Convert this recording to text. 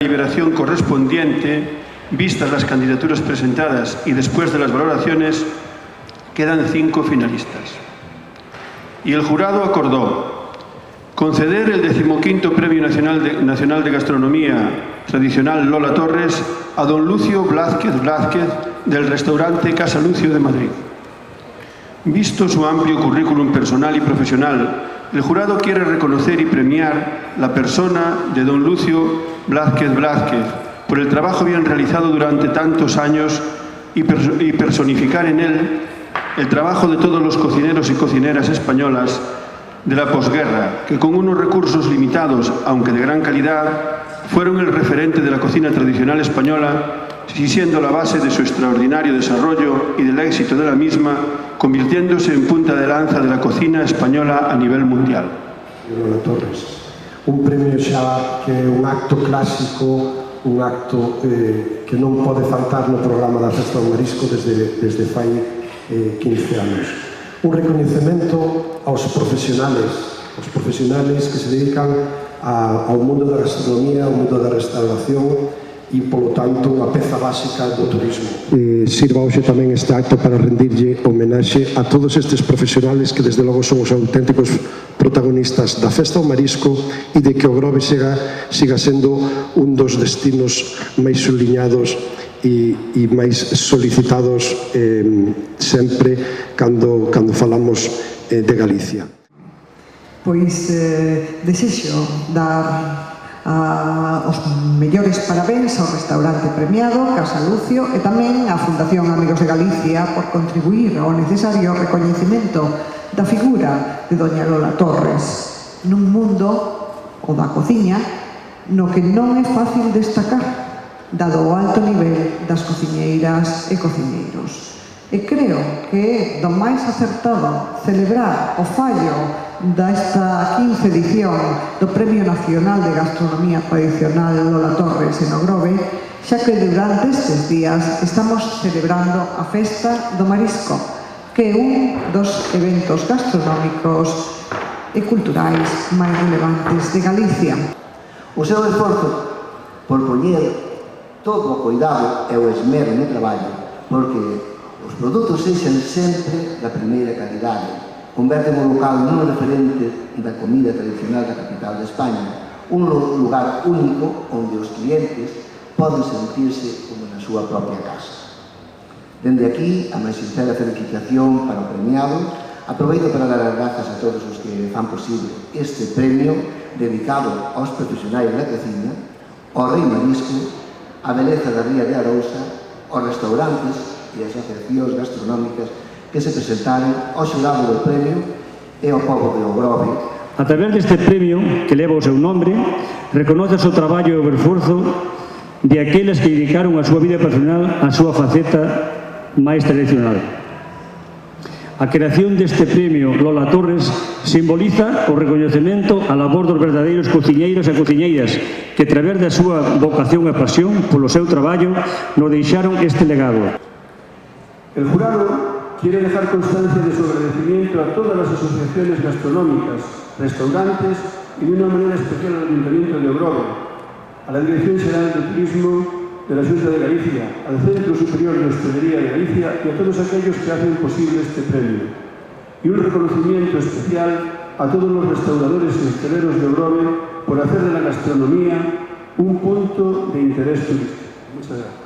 Liberación correspondiente, vistas las candidaturas presentadas y después de las valoraciones, quedan 5 finalistas. Y el jurado acordó conceder el 15º Premio Nacional de Gastronomía Tradicional Lola Torres a don Lucio Blázquez del restaurante Casa Lucio de Madrid. Visto su amplio currículum personal y profesional, el jurado quiere reconocer y premiar la persona de don Lucio Blázquez por el trabajo bien realizado durante tantos años y personificar en él el trabajo de todos los cocineros y cocineras españolas de la posguerra, que con unos recursos limitados, aunque de gran calidad, fueron el referente de la cocina tradicional española y siendo la base de su extraordinario desarrollo y del éxito de la misma, convirtiéndose en punta de lanza de la cocina española a nivel mundial. Lola Torres, un premio xa que é un acto clásico, un acto que non pode faltar no programa da Festa do Marisco desde fai 15 anos. Un recoñecemento aos profesionales que se dedican ao mundo da gastronomía, ao mundo da restauración e, polo tanto, unha peza básica do turismo. Sirva hoxe tamén este acto para rendirlle homenaxe a todos estes profesionales que, desde logo, son os auténticos protagonistas da Festa ao Marisco e de que o Grove siga sendo un dos destinos máis subliñados e máis solicitados sempre cando falamos de Galicia. Pois desexo dar os mellores parabéns ao restaurante premiado, Casa Lucio, e tamén á Fundación Amigos de Galicia por contribuir ao necesario recoñecemento da figura de doña Lola Torres nun mundo, o da cociña, no que non é fácil destacar, dado o alto nivel das cociñeiras e cociñeiros. E creo que é do máis acertado celebrar o fallo desta 15ª edición do Premio Nacional de Gastronomía Tradicional Lola Torres en o Grove, xa que durante estes días estamos celebrando a Festa do Marisco, que é un dos eventos gastronómicos e culturais máis relevantes de Galicia. O seu esforzo por poñer todo o cuidado e o esmero no traballo, porque os produtos sexan sempre da primeira calidade, converten o local nun referente da comida tradicional da capital de España, un lugar único onde os clientes poden sentirse como na súa propia casa. Dende aquí, a máis sincera felicitación para o premiado. Aproveito para dar as grazas a todos os que fan posible este premio dedicado aos profesionais da cocina, ao rei marisco, á beleza da ría de Arousa, aos restaurantes e asociacións gastronómicas que se presentaron ao xurado do premio e ao pobo de O Grove. A través deste premio, que leva o seu nombre, reconoce o traballo e o esforzo de aqueles que dedicaron a súa vida personal á súa faceta máis tradicional. A creación deste premio Lola Torres simboliza o recoñecemento á labor dos verdadeiros cociñeiros e cociñeiras que, a través da súa vocación e pasión polo seu traballo, nos deixaron este legado. El jurado quiere dejar constancia de su agradecimiento a todas las asociaciones gastronómicas, restaurantes y de una manera especial al Ayuntamiento de O Grove, a la Dirección Xeral de Turismo de la Xunta de Galicia, al Centro Superior de Hostelería de Galicia y a todos aquellos que hacen posible este premio. Y un reconocimiento especial a todos los restauradores y hosteleros de O Grove por hacer de la gastronomía un punto de interés turístico. Muchas gracias.